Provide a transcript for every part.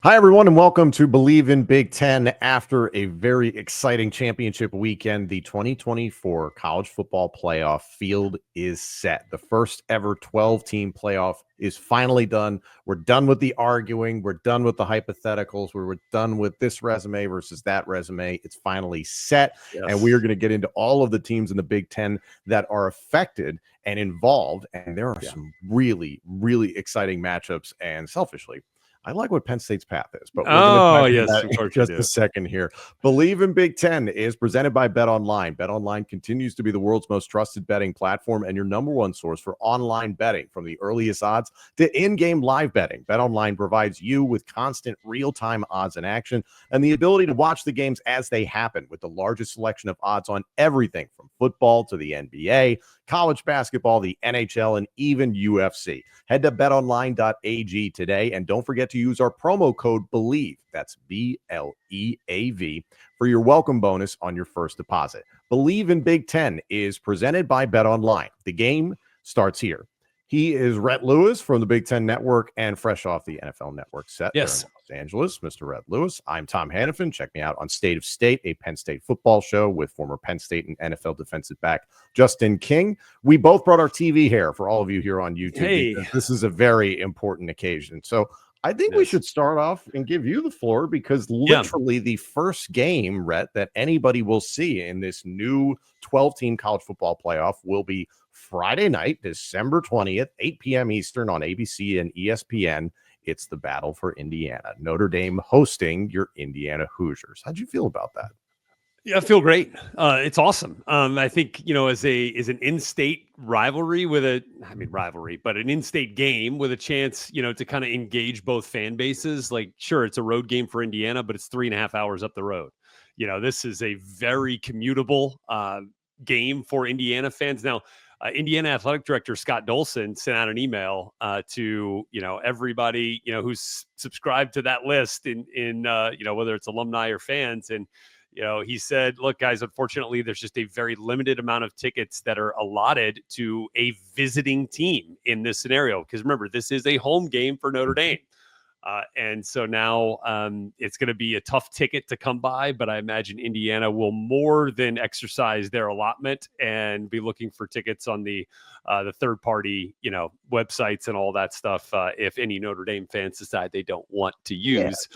Hi, everyone, and welcome to Believe in Big Ten. After a very exciting championship weekend, the 2024 college football playoff field is set. The first ever 12-team playoff is finally done. We're done with the arguing. We're done with the hypotheticals. We're done with this resume versus that resume. It's finally set, and we are going to get into all of the teams in the Big Ten that are affected and involved, and there are some really, really exciting matchups, and selfishly, I like what Penn State's path is, but we're going to talk about that in just a second here. Believe in Big Ten is presented by BetOnline. BetOnline continues to be the world's most trusted betting platform and your number one source for online betting. From the earliest odds to in-game live betting, BetOnline provides you with constant real-time odds and action and the ability to watch the games as they happen with the largest selection of odds on everything from football to the NBA, college basketball, the NHL, and even UFC. Head to betonline.ag today, and don't forget to use our promo code BELIEVE, that's BLEAV, for your welcome bonus on your first deposit. Believe in Big Ten is presented by BetOnline. The game starts here. He is Rhett Lewis from the Big Ten Network and fresh off the NFL Network set there in Los Angeles, Mr. Rhett Lewis. I'm Tom Hannafin. Check me out on State of State, a Penn State football show with former Penn State and NFL defensive back Justin King. We both brought our TV hair for all of you here on YouTube. Because this is a very important occasion. So I think we should start off and give you the floor because literally the first game, Rhett, that anybody will see in this new 12-team college football playoff will be Friday night, December 20th, 8 p.m. Eastern on ABC and ESPN. It's the battle for Indiana. Notre Dame hosting your Indiana Hoosiers. How'd you feel about that? Yeah, I feel great. It's awesome. I think, as an in-state rivalry but an in-state game with a chance, to kind of engage both fan bases. Like, sure, it's a road game for Indiana, but it's 3.5 hours up the road. This is a very commutable game for Indiana fans. Now, Indiana Athletic Director Scott Dolson sent out an email to everybody who's subscribed to that list in whether it's alumni or fans, and he said, look, guys, unfortunately, there's just a very limited amount of tickets that are allotted to a visiting team in this scenario. Because remember, this is a home game for Notre Dame. And so now it's going to be a tough ticket to come by, but I imagine Indiana will more than exercise their allotment and be looking for tickets on the third party, websites and all that stuff. If any Notre Dame fans decide they don't want to use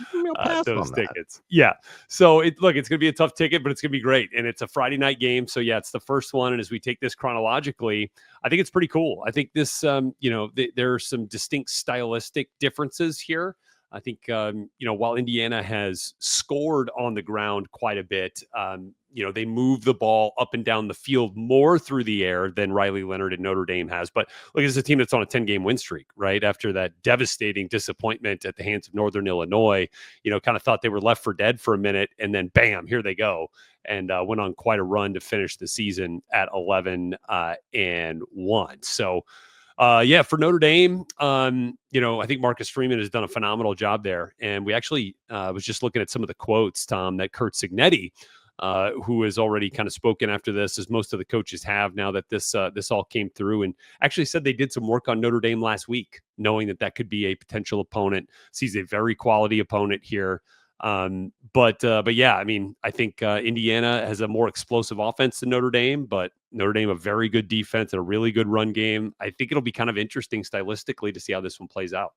those tickets. Yeah. So it's going to be a tough ticket, but it's going to be great. And it's a Friday night game. So yeah, it's the first one. And as we take this chronologically, I think it's pretty cool. I think this, there are some distinct stylistic differences here. I think, while Indiana has scored on the ground quite a bit, they move the ball up and down the field more through the air than Riley Leonard and Notre Dame has. But look, it's a team that's on a 10-game win streak, right? After that devastating disappointment at the hands of Northern Illinois, kind of thought they were left for dead for a minute, and then bam, here they go. And went on quite a run to finish the season at 11-1. So, for Notre Dame, I think Marcus Freeman has done a phenomenal job there. And we actually was just looking at some of the quotes, Tom, that Curt Cignetti, who has already kind of spoken after this, as most of the coaches have now that this all came through, and actually said they did some work on Notre Dame last week, knowing that could be a potential opponent. Sees a very quality opponent here. But yeah, I mean, I think Indiana has a more explosive offense than Notre Dame, but Notre Dame a very good defense and a really good run game. I think it'll be kind of interesting stylistically to see how this one plays out.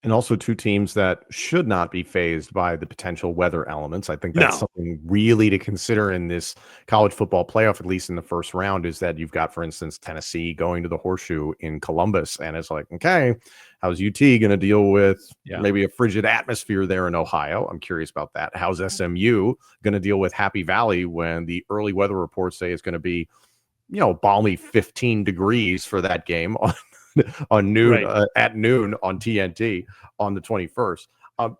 And also two teams that should not be fazed by the potential weather elements. I think that's something really to consider in this college football playoff, at least in the first round, is that you've got, for instance, Tennessee going to the Horseshoe in Columbus. And it's like, okay, how's UT going to deal with maybe a frigid atmosphere there in Ohio? I'm curious about that. How's SMU going to deal with Happy Valley when the early weather reports say it's going to be, balmy 15 degrees for that game on noon at noon on TNT on the 21st.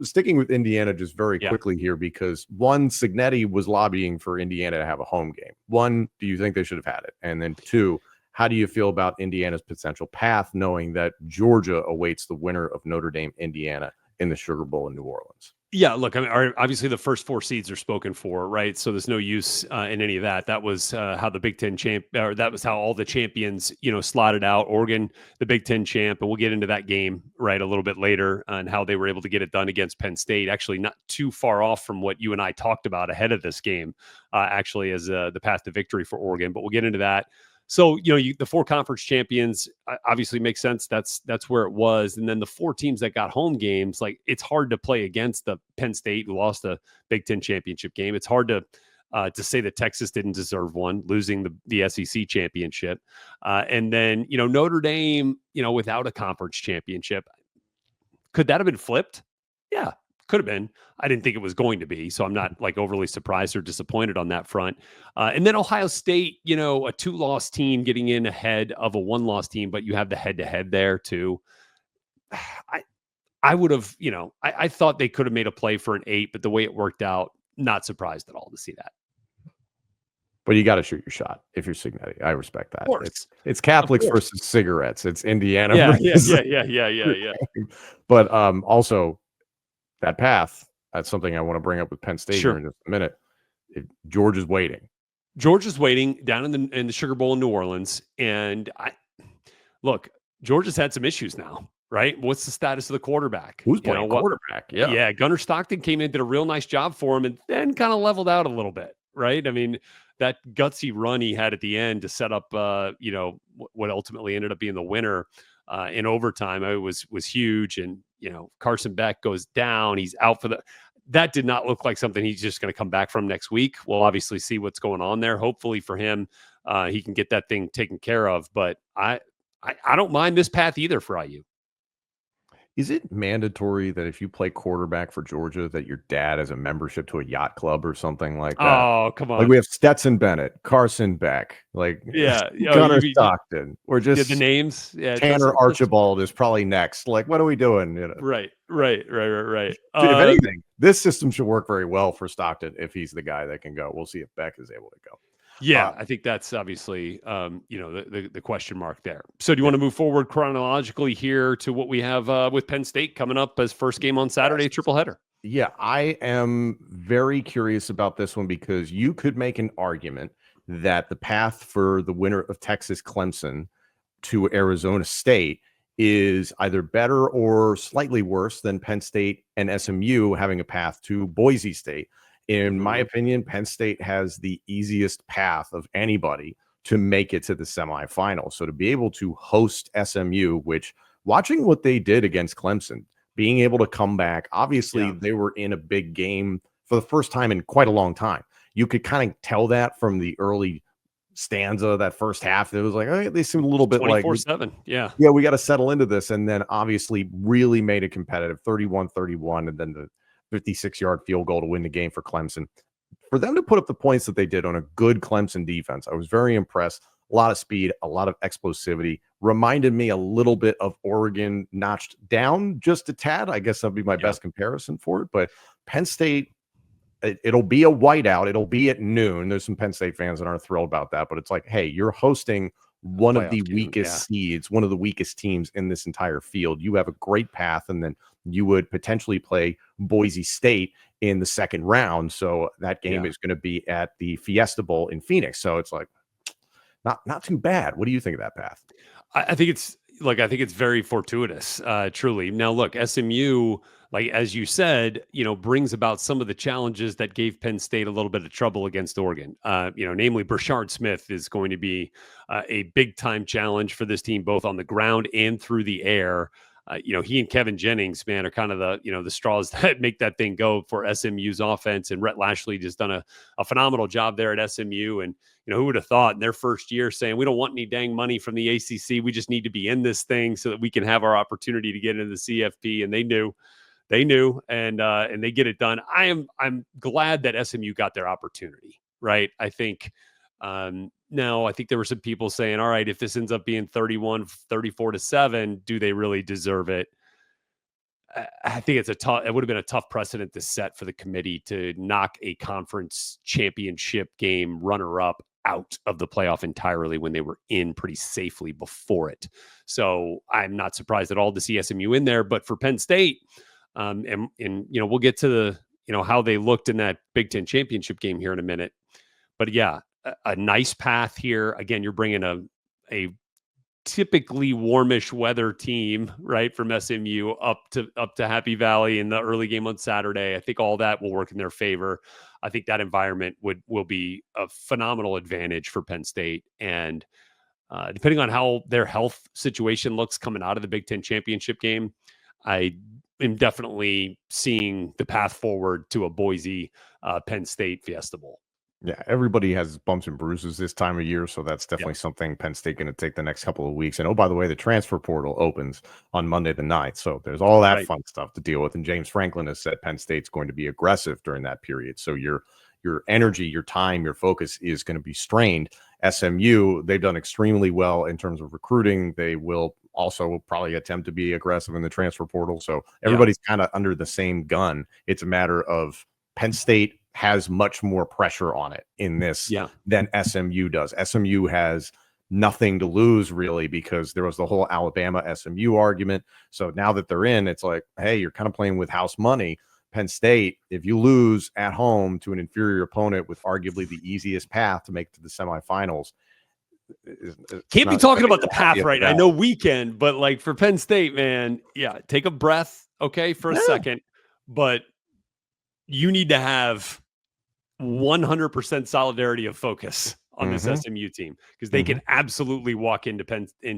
Sticking with Indiana just very quickly here, because one, Cignetti was lobbying for Indiana to have a home game. One, do you think they should have had it? And then two, how do you feel about Indiana's potential path, knowing that Georgia awaits the winner of Notre Dame, Indiana in the Sugar Bowl in New Orleans. Yeah, look, I mean, obviously the first 4 seeds are spoken for, right? So there's no use in any of that. That was how the Big Ten or that was how all the champions, slotted out. Oregon, the Big Ten champ, and we'll get into that game right a little bit later and how they were able to get it done against Penn State. Actually, not too far off from what you and I talked about ahead of this game, actually, as the path to victory for Oregon. But we'll get into that. So, the 4 conference champions obviously makes sense. That's where it was. And then the 4 teams that got home games, like it's hard to play against the Penn State who lost a Big Ten championship game. It's hard to say that Texas didn't deserve one, losing the SEC championship. And then, Notre Dame, without a conference championship, could that have been flipped? Yeah, could have been. I didn't think it was going to be, so I'm not like overly surprised or disappointed on that front. And then Ohio State, a 2-loss team getting in ahead of a 1-loss team, but you have the head-to-head there too. I would have, I thought they could have made a play for an 8, but the way it worked out, not surprised at all to see that. But you got to shoot your shot if you're Signetti. I respect that. Of course. It's Catholics versus cigarettes. It's Indiana. Yeah. But also that path, that's something I want to bring up with Penn State here in just a minute. George is waiting. George is waiting down in the Sugar Bowl in New Orleans. And look, George has had some issues now, right? What's the status of the quarterback? Who's playing quarterback? Yeah. Gunnar Stockton came in, did a real nice job for him, and then kind of leveled out a little bit, right? I mean, that gutsy run he had at the end to set up, what ultimately ended up being the winner in overtime, it was huge. And, Carson Beck goes down. He's out for that did not look like something he's just going to come back from next week. We'll obviously see what's going on there. Hopefully for him, he can get that thing taken care of. But I don't mind this path either for IU. Is it mandatory that if you play quarterback for Georgia that your dad has a membership to a yacht club or something like that? Oh, come on. Like we have Stetson Bennett, Carson Beck, Gunnar Stockton, or just the names. Yeah, Tanner Archibald is probably next. Like, what are we doing? Right. If anything, this system should work very well for Stockton if he's the guy that can go. We'll see if Beck is able to go. Yeah, I think that's obviously, the question mark there. So do you want to move forward chronologically here to what we have with Penn State coming up as first game on Saturday, triple header? Yeah, I am very curious about this one because you could make an argument that the path for the winner of Texas Clemson to Arizona State is either better or slightly worse than Penn State and SMU having a path to Boise State. In my opinion, Penn State has the easiest path of anybody to make it to the semifinals. So to be able to host SMU, which watching what they did against Clemson, being able to come back, obviously they were in a big game for the first time in quite a long time. You could kind of tell that from the early stanza, that first half. It was like, oh, they seemed a little bit like 24-7. Yeah, we got to settle into this. And then obviously really made it competitive, 31-31, and then the 56-yard field goal to win the game for Clemson. For them to put up the points that they did on a good Clemson defense, I was very impressed. A lot of speed, a lot of explosivity. Reminded me a little bit of Oregon notched down just a tad. I guess that'd be my best comparison for it. But Penn State, it'll be a whiteout. It'll be at noon. There's some Penn State fans that aren't thrilled about that. But it's like, hey, you're hosting one of the weakest seeds, one of the weakest teams in this entire field. You have a great path, and then you would potentially play Boise State in the second round. So that game is going to be at the Fiesta Bowl in Phoenix. So it's like not too bad. What do you think of that path? I think it's very fortuitous, truly. Now, look, SMU, like as you said, brings about some of the challenges that gave Penn State a little bit of trouble against Oregon. Namely, Brashard Smith is going to be a big time challenge for this team, both on the ground and through the air. He and Kevin Jennings, man, are kind of the straws that make that thing go for SMU's offense. And Rhett Lashley just done a phenomenal job there at SMU. And, who would have thought in their first year saying, we don't want any dang money from the ACC. We just need to be in this thing so that we can have our opportunity to get into the CFP. And they knew, and they get it done. I'm glad that SMU got their opportunity, right? I think, now, I think there were some people saying, all right, if this ends up being 34-7, do they really deserve it? I think it would have been a tough precedent to set for the committee to knock a conference championship game runner-up out of the playoff entirely when they were in pretty safely before it. So I'm not surprised at all to see SMU in there. But for Penn State, And we'll get to the how they looked in that Big Ten championship game here in a minute. But yeah, a nice path here. Again, you're bringing a typically warmish weather team, right, from SMU up to Happy Valley in the early game on Saturday. I think all that will work in their favor. I think that environment will be a phenomenal advantage for Penn State. And depending on how their health situation looks coming out of the Big Ten championship game, I am definitely seeing the path forward to a Boise Penn State Fiesta Bowl. Yeah, everybody has bumps and bruises this time of year, so that's definitely something Penn State going to take the next couple of weeks. And oh, by the way, the transfer portal opens on Monday the 9th, so there's all that fun stuff to deal with. And James Franklin has said Penn State's going to be aggressive during that period, so your energy, your time, your focus is going to be strained. SMU, they've done extremely well in terms of recruiting. They will also probably attempt to be aggressive in the transfer portal, so everybody's kind of under the same gun. It's a matter of Penn State has much more pressure on it in this than SMU does. SMU has nothing to lose really, because there was the whole Alabama SMU argument. So now that they're in, it's like, hey, you're kind of playing with house money. Penn State, if you lose at home to an inferior opponent with arguably the easiest path to make it to the semifinals, can't be talking about the path right now. I know weekend, but like for Penn State, man, take a breath, for a second. But you need to have 100% solidarity of focus on this SMU team, because they can absolutely walk into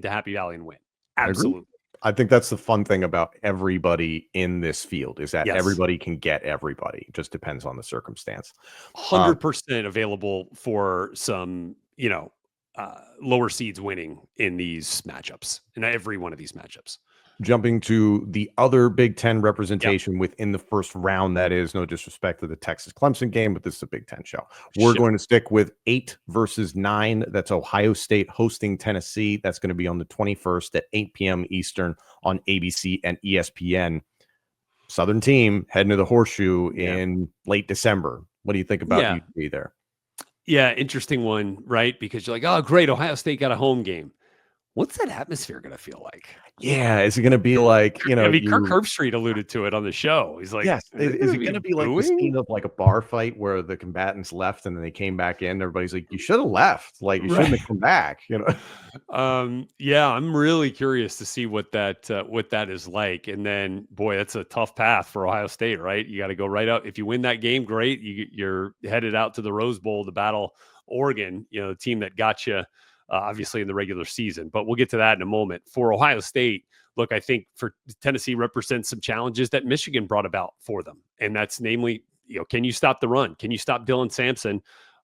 Happy Valley and win. Absolutely. I think that's the fun thing about everybody in this field, is that everybody can get everybody. It just depends on the circumstance. 100% available for some, lower seeds winning in these matchups, in every one of these matchups. Jumping to the other Big Ten representation within the first round, that is no disrespect to the Texas Clemson game, but this is a Big Ten show. We're going to stick with 8 versus 9. That's Ohio State hosting Tennessee. That's going to be on the 21st at 8 p.m. Eastern on ABC and ESPN. Southern team heading to the Horseshoe in late December. What do you think about UT there? Yeah, interesting one, right? Because you're like, oh, great, Ohio State got a home game. What's that atmosphere going to feel like? Yeah, is it going to be like, Kirk Herbstreit alluded to it on the show. He's like, yes, is it going to be like the scene of like a bar fight where the combatants left and then they came back in? Everybody's like, you should have left. Like, you shouldn't have come back, I'm really curious to see what that is like. And then, boy, that's a tough path for Ohio State, right? You got to go right out. If you win that game, great. You're headed out to the Rose Bowl to battle Oregon, the team that got you. Obviously in the regular season, but we'll get to that in a moment. For Ohio State, look, I think for Tennessee represents some challenges that Michigan brought about for them. And that's namely, can you stop the run? Can you stop Dylan Sampson?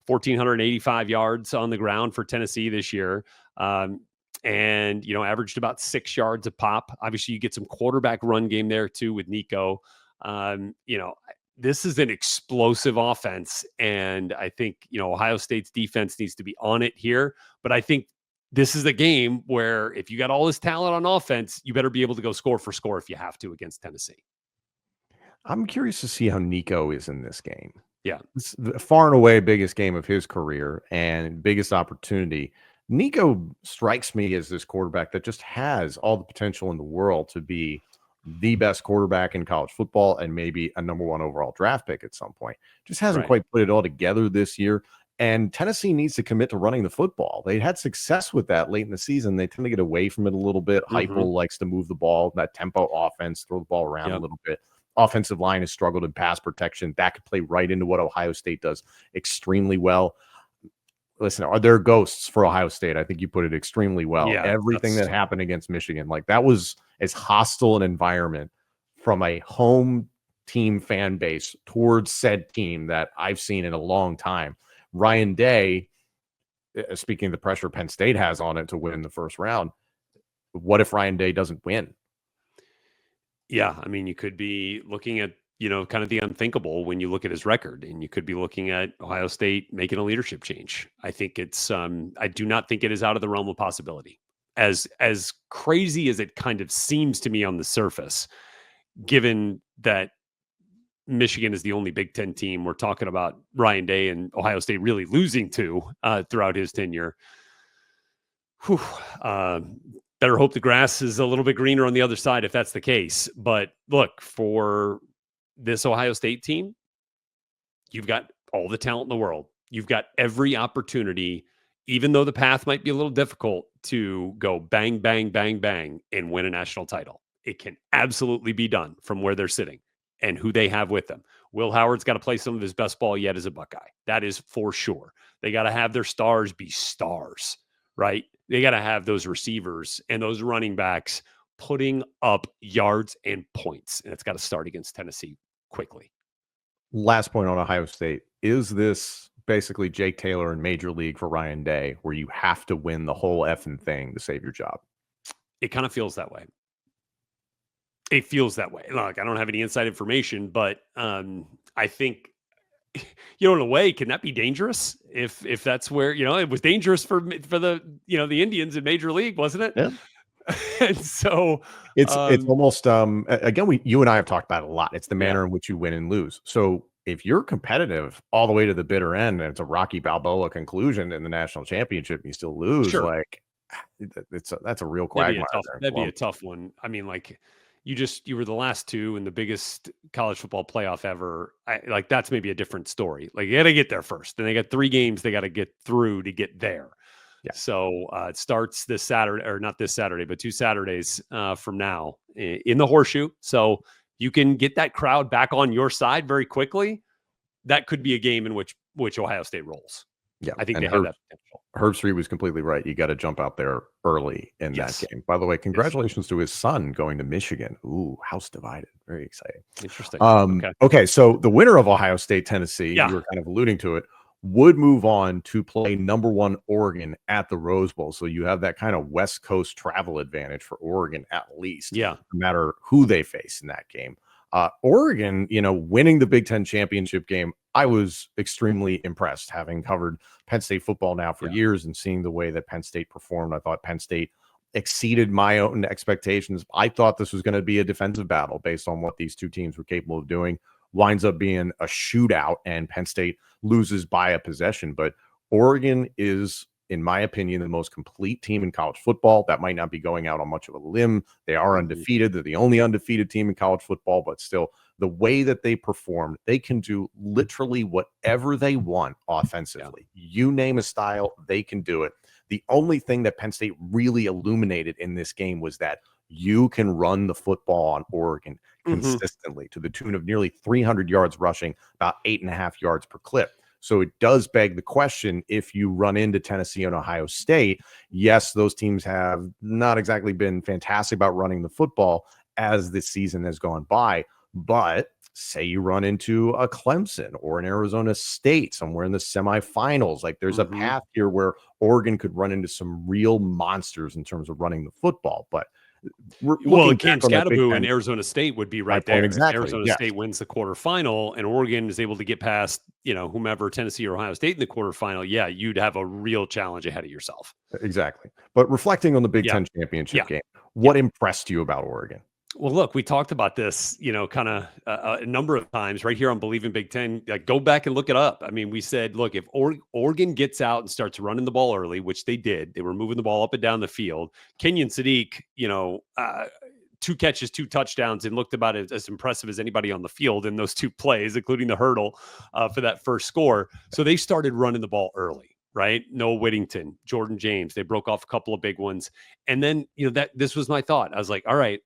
1,485 yards on the ground for Tennessee this year. And, averaged about 6 yards a pop. Obviously you get some quarterback run game there too with Nico. This is an explosive offense, and I think, Ohio State's defense needs to be on it here. But I think this is a game where if you got all this talent on offense, you better be able to go score for score if you have to against Tennessee. I'm curious to see how Nico is in this game. Yeah. It's the far and away biggest game of his career and biggest opportunity. Nico strikes me as this quarterback that just has all the potential in the world to be the best quarterback in college football and maybe a number 1 overall draft pick at some point. Just hasn't quite put it all together this year. And Tennessee needs to commit to running the football. They had success with that late in the season. They tend to get away from it a little bit. Heupel likes to move the ball, that tempo offense, throw the ball around a little bit. Offensive line has struggled in pass protection. That could play right into what Ohio State does extremely well. Listen, are there ghosts for Ohio State? I think you put it extremely well. Yeah, everything that happened against Michigan, like that was as hostile an environment from a home team fan base towards said team that I've seen in a long time. Ryan Day, speaking of the pressure Penn State has on it to win the first round, what if Ryan Day doesn't win? Yeah, I mean, you could be looking at, kind of the unthinkable when you look at his record, and you could be looking at Ohio State making a leadership change. I think it's, I do not think it is out of the realm of possibility. As crazy as it kind of seems to me on the surface, given that Michigan is the only Big Ten team we're talking about Ryan Day and Ohio State really losing to throughout his tenure. Better hope the grass is a little bit greener on the other side if that's the case. But look, for this Ohio State team, you've got all the talent in the world. You've got every opportunity, even though the path might be a little difficult, to go bang, bang, bang, bang and win a national title. It can absolutely be done from where they're sitting and who they have with them. Will Howard's got to play some of his best ball yet as a Buckeye. That is for sure. They got to have their stars be stars, right? They got to have those receivers and those running backs putting up yards and points. And it's got to start against Tennessee quickly. Last point on Ohio State. Is this basically Jake Taylor in Major League for Ryan Day, where you have to win the whole effing thing to save your job? It kind of feels that way. It feels that way. Look, I don't have any inside information, but I think, in a way, can that be dangerous? If that's where, it was dangerous for the, the Indians in Major League, wasn't it? Yeah. And so it's almost again, you and I have talked about it a lot. It's the manner in which you win and lose. So if you're competitive all the way to the bitter end and it's a Rocky Balboa conclusion in the national championship and you still lose, sure. like that's a real quagmire. That'd be a tough one. I mean, like you were the last two in the biggest college football playoff ever. That's maybe a different story. Like you got to get there first. And they got 3 games they got to get through to get there. Yeah. So it starts this Saturday, or not this Saturday, but 2 Saturdays from now in the Horseshoe. So you can get that crowd back on your side very quickly. That could be a game in which Ohio State rolls. Yeah, I think they have that potential. Herb Street was completely right. You got to jump out there early in that game. By the way, congratulations to his son going to Michigan. Ooh, house divided. Very exciting. Interesting. Okay, so the winner of Ohio State, Tennessee, you were kind of alluding to it, would move on to play number 1 Oregon at the Rose Bowl. So you have that kind of West Coast travel advantage for Oregon at least. Yeah. No matter who they face in that game. Oregon, winning the Big Ten championship game, I was extremely impressed, having covered Penn State football now for years and seeing the way that Penn State performed. I thought Penn State exceeded my own expectations. I thought this was going to be a defensive battle based on what these two teams were capable of doing. Winds up being a shootout, and Penn State loses by a possession. But Oregon is, in my opinion, the most complete team in college football. That might not be going out on much of a limb. They are undefeated. They're the only undefeated team in college football, but still, the way that they performed, they can do literally whatever they want offensively. You name a style, they can do it. The only thing that Penn State really illuminated in this game was that you can run the football on Oregon consistently to the tune of nearly 300 yards rushing, about 8.5 yards per clip. So it does beg the question, if you run into Tennessee and Ohio State, yes, those teams have not exactly been fantastic about running the football as this season has gone by. But say you run into a Clemson or an Arizona State somewhere in the semifinals, like there's a path here where Oregon could run into some real monsters in terms of running the football. But Cam Scatterbo and Arizona State would be right there. Exactly. If Arizona State wins the quarterfinal and Oregon is able to get past, whomever, Tennessee or Ohio State in the quarterfinal, you'd have a real challenge ahead of yourself. Exactly. But reflecting on the Big Ten championship game, what impressed you about Oregon? Well, look, we talked about this, kind of a number of times right here on Believe in Big Ten. Like, go back and look it up. I mean, we said, look, if Oregon gets out and starts running the ball early, which they did, they were moving the ball up and down the field. Kenyon Sadiq, 2 catches, 2 touchdowns, and looked about as impressive as anybody on the field in those 2 plays, including the hurdle for that first score. So they started running the ball early. Right? Noah Whittington, Jordan James, they broke off a couple of big ones. And then, this was my thought. I was like, all right,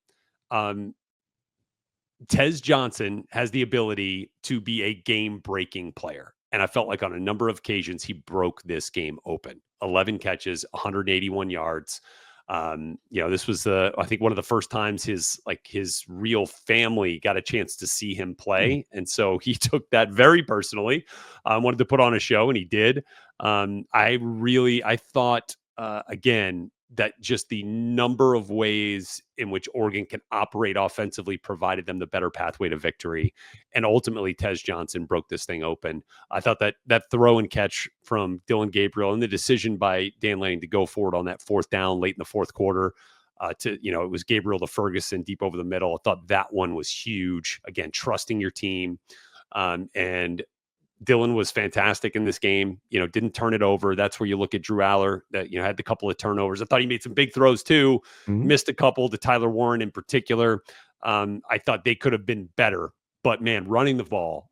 Tez Johnson has the ability to be a game-breaking player. And I felt like on a number of occasions, he broke this game open. 11 catches, 181 yards. This was I think one of the first times his real family got a chance to see him play. And so he took that very personally, wanted to put on a show, and he did. I thought, again, that just the number of ways in which Oregon can operate offensively provided them the better pathway to victory. And ultimately, Tez Johnson broke this thing open. I thought that throw and catch from Dylan Gabriel and the decision by Dan Lanning to go forward on that 4th down late in the 4th quarter, it was Gabriel to Ferguson deep over the middle. I thought that one was huge. Again, trusting your team. And Dillon was fantastic in this game. Didn't turn it over. That's where you look at Drew Aller that, had the couple of turnovers. I thought he made some big throws too, missed a couple to Tyler Warren in particular. I thought they could have been better, but man, running the ball,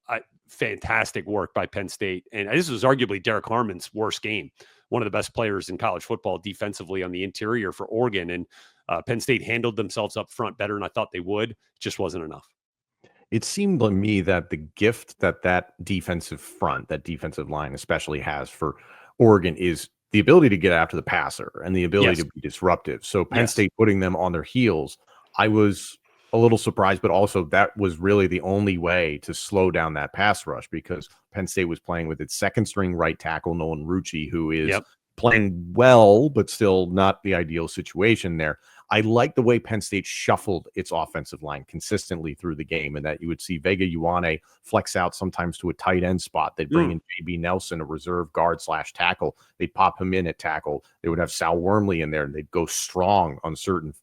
fantastic work by Penn State. And this was arguably Derek Harmon's worst game, one of the best players in college football defensively on the interior for Oregon. And Penn State handled themselves up front better than I thought they would. It just wasn't enough. It seemed to me that the gift that defensive front, that defensive line especially has for Oregon is the ability to get after the passer and the ability to be disruptive. So Penn State putting them on their heels, I was a little surprised, but also that was really the only way to slow down that pass rush because Penn State was playing with its second string right tackle, Nolan Rucci, who is playing well, but still not the ideal situation there. I like the way Penn State shuffled its offensive line consistently through the game, and that you would see Vega Ioane flex out sometimes to a tight end spot. They'd bring in JB Nelson, a reserve guard / tackle. They'd pop him in at tackle. They would have Sal Wormley in there, and they'd go strong on certain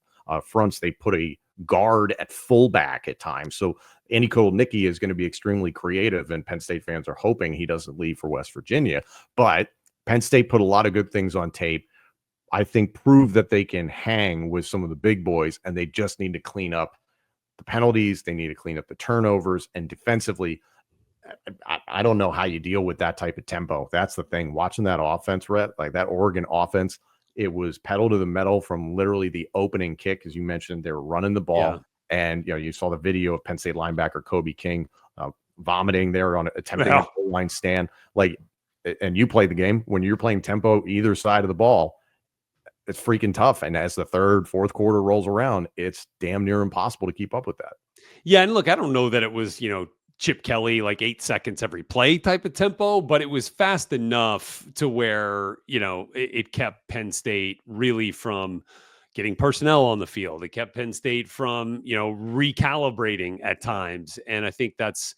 fronts. They put a guard at fullback at times. So Andy Kotelnicki is going to be extremely creative, and Penn State fans are hoping he doesn't leave for West Virginia. But Penn State put a lot of good things on tape. I think prove that they can hang with some of the big boys, and they just need to clean up the penalties. They need to clean up the turnovers, and defensively, I don't know how you deal with that type of tempo. That's the thing. Watching that offense, Rhett, like that Oregon offense, it was pedal to the metal from literally the opening kick. As you mentioned, they were running the ball, and you saw the video of Penn State linebacker Kobe King vomiting there on attempting a goal line stand. And you play the game when you're playing tempo either side of the ball. It's freaking tough. And as the third, fourth quarter rolls around, it's damn near impossible to keep up with that. Yeah. And look, I don't know that it was, Chip Kelly, like 8 seconds every play type of tempo, but it was fast enough to where, it kept Penn State really from getting personnel on the field. It kept Penn State from, recalibrating at times. And I think that's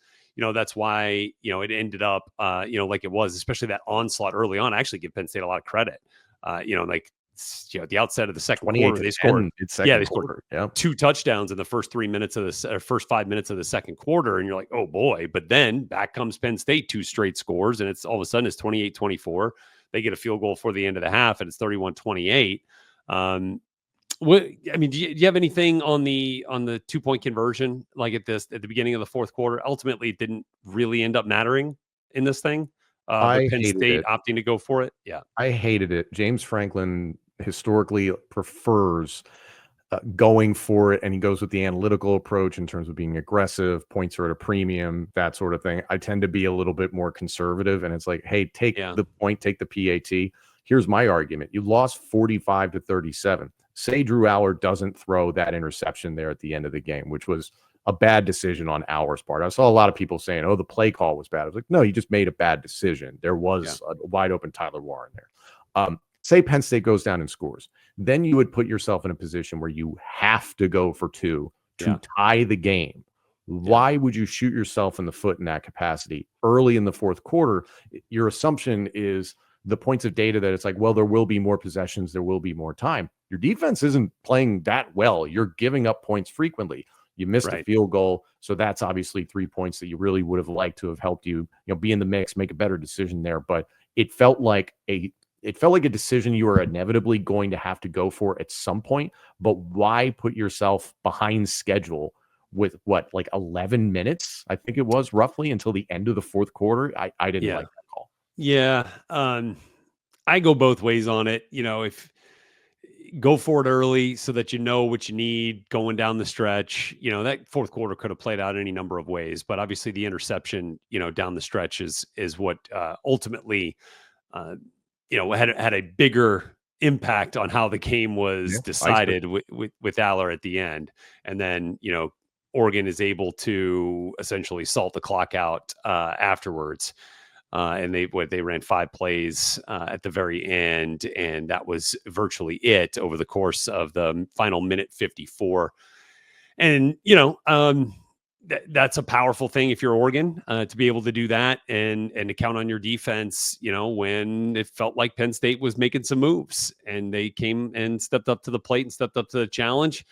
why, it ended up, like it was, especially that onslaught early on. I actually give Penn State a lot of credit. At the outset of the second quarter, they scored. They scored 2 touchdowns in the first 5 minutes of the second quarter. And you're like, oh boy. But then back comes Penn State, 2 straight scores. And it's all of a sudden it's 28-24. They get a field goal for the end of the half and it's 31-28. Do you have anything on the 2-point conversion? Like at the beginning of the fourth quarter, ultimately it didn't really end up mattering in this thing. Penn State opting to go for it. Yeah. I hated it. James Franklin historically prefers going for it, and he goes with the analytical approach in terms of being aggressive, points are at a premium, that sort of thing. I tend to be a little bit more conservative, and it's like, hey, take the point, take the PAT. Here's my argument. You lost 45-37. Say Drew Aller doesn't throw that interception there at the end of the game, which was a bad decision on Aller's part. I saw a lot of people saying, oh, the play call was bad. I was like, no, you just made a bad decision. There was a wide open Tyler Warren there. Say Penn State goes down and scores. Then you would put yourself in a position where you have to go for 2 to tie the game. Why would you shoot yourself in the foot in that capacity early in the fourth quarter? Your assumption is the points of data that it's like, well, there will be more possessions. There will be more time. Your defense isn't playing that well. You're giving up points frequently. You missed a field goal. So that's obviously 3 points that you really would have liked to have helped you, be in the mix, make a better decision there. But it felt like a decision you were inevitably going to have to go for at some point. But why put yourself behind schedule with 11 minutes? I think it was roughly until the end of the fourth quarter. I didn't like that call. Yeah. I go both ways on it. If go for it early so that you know what you need going down the stretch. That fourth quarter could have played out any number of ways, but obviously the interception, down the stretch is what ultimately, had a bigger impact on how the game was decided with Aller at the end. And then, Oregon is able to essentially salt the clock out afterwards. And they ran 5 plays at the very end, and that was virtually it over the course of the final minute 54. And that's a powerful thing if you're Oregon to be able to do that and to count on your defense. When it felt like Penn State was making some moves, and they came and stepped up to the plate and stepped up to the challenge.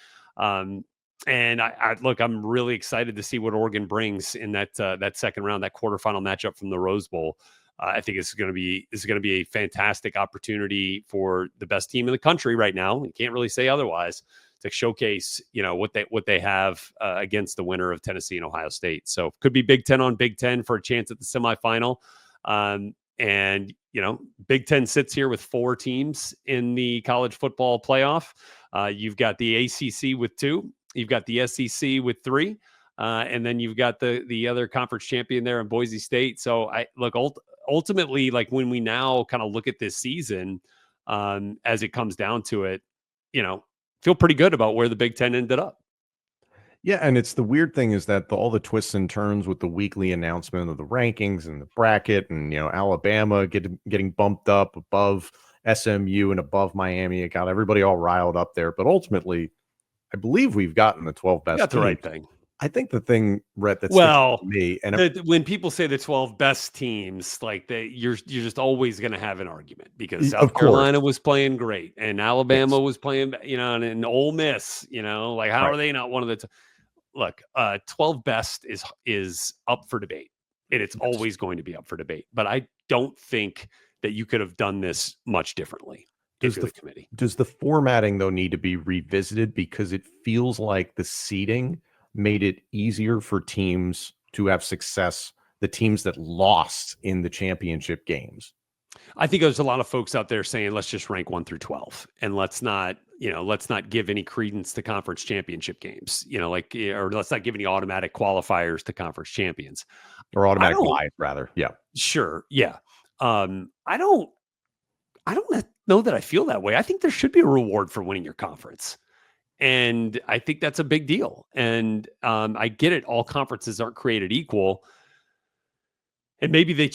And look, I'm really excited to see what Oregon brings in that second round, that quarterfinal matchup from the Rose Bowl. I think this is going to be a fantastic opportunity for the best team in the country right now. You can't really say otherwise, to showcase, what they have against the winner of Tennessee and Ohio State. So could be Big Ten on Big Ten for a chance at the semifinal. And Big Ten sits here with 4 teams in the college football playoff. You've got the ACC with 2. You've got the SEC with 3. And then you've got the other conference champion there in Boise State. So ultimately, like when we now kind of look at this season, as it comes down to it, feel pretty good about where the Big Ten ended up. Yeah, and it's the weird thing is that all the twists and turns with the weekly announcement of the rankings and the bracket, and Alabama getting bumped up above SMU and above Miami, it got everybody all riled up there. But ultimately, I believe we've gotten the 12 best. That's the right thing. I think the thing, Rhett, that's to me, and when people say the 12 best teams, like you're just always going to have an argument, because South Carolina was playing great and Alabama was playing, and Ole Miss, like how are they not one of the? Look, 12 best is up for debate, and it's always going to be up for debate. But I don't think that you could have done this much differently. Does the formatting though need to be revisited, because it feels like the seeding made it easier for teams to have success, the teams that lost in the championship games? I think there's a lot of folks out there saying, let's just rank 1 through 12 and let's not give any credence to conference championship games, or let's not give any automatic qualifiers to conference champions, or automatic buys rather. Yeah. Sure. Yeah. I don't know that I feel that way. I think there should be a reward for winning your conference. And I think that's a big deal. And I get it. All conferences aren't created equal. And maybe they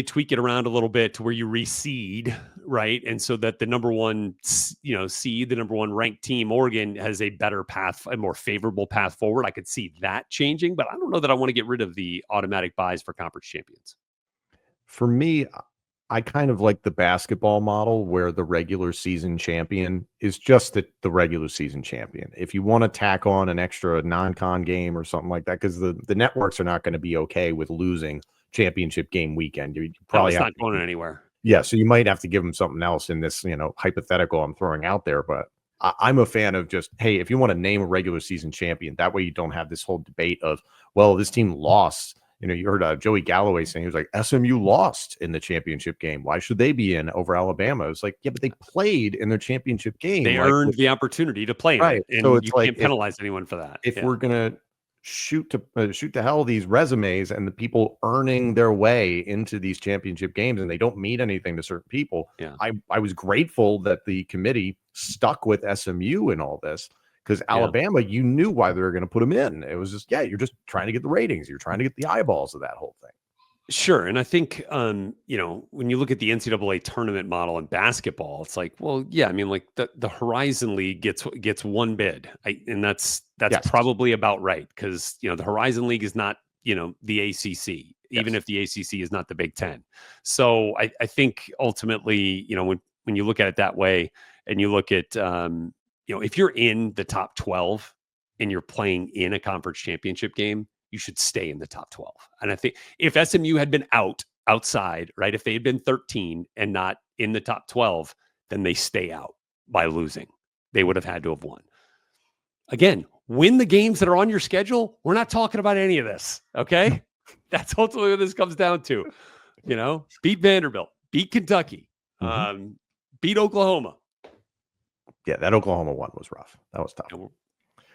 tweak it around a little bit to where you reseed, right? And so that the number one, seed, the number one ranked team, Oregon, has a better path, a more favorable path forward. I could see that changing, but I don't know that I want to get rid of the automatic buys for conference champions. For me, I kind of like the basketball model where the regular season champion is just the regular season champion. If you want to tack on an extra non-con game or something like that, because the networks are not going to be okay with losing championship game weekend. You probably not going anywhere. Yeah, so you might have to give them something else in this, hypothetical I'm throwing out there. But I'm a fan of just, hey, if you want to name a regular season champion, that way you don't have this whole debate of, well, this team lost. You heard Joey Galloway saying, he was like, SMU lost in the championship game. Why should they be in over Alabama? It's like, yeah, but they played in their championship game. They earned the opportunity to play. Right. And so it's you can't penalize anyone for that. If we're going to shoot to hell these resumes and the people earning their way into these championship games, and they don't mean anything to certain people. Yeah. I was grateful that the committee stuck with SMU in all this. Because Alabama, you knew why they were going to put them in. It was just, you're just trying to get the ratings. You're trying to get the eyeballs of that whole thing. Sure. And I think, when you look at the NCAA tournament model in basketball, it's like, well, yeah, I mean, like the Horizon League gets one bid. And that's probably about right. Because, the Horizon League is not, the ACC, even if the ACC is not the Big Ten. So I think ultimately, when you look at it that way, and you look at, if you're in the top 12 and you're playing in a conference championship game, you should stay in the top 12. And I think if SMU had been outside, right, if they had been 13 and not in the top 12, then they stay out by losing. They would have had to have won. Again, win the games that are on your schedule. We're not talking about any of this, okay? That's ultimately what this comes down to. Beat Vanderbilt, beat Kentucky, beat Oklahoma. Yeah, that Oklahoma one was rough. That was tough.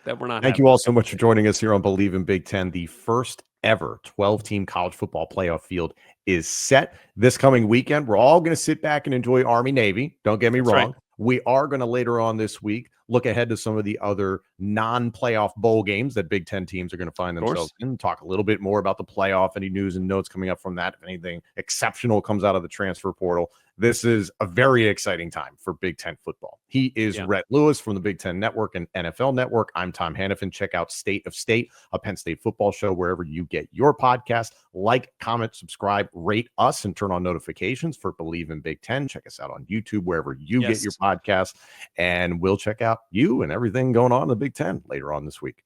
That we're not. Thank you all so much for joining us here on Believe in Big Ten. The first ever 12-team college football playoff field is set this coming weekend. We're all going to sit back and enjoy Army-Navy. Don't get me wrong. Right. We are going to later on this week look ahead to some of the other non-playoff bowl games that Big Ten teams are going to find themselves in. Talk a little bit more about the playoff, any news and notes coming up from that, if anything exceptional comes out of the transfer portal. This is a very exciting time for Big Ten football. He is Rhett Lewis from the Big Ten Network and NFL Network. I'm Tom Hannafin. Check out State of State, a Penn State football show, wherever you get your podcast. Like, comment, subscribe, rate us, and turn on notifications for Believe in Big Ten. Check us out on YouTube, wherever you get your podcast. And we'll check out you and everything going on in the Big Ten later on this week.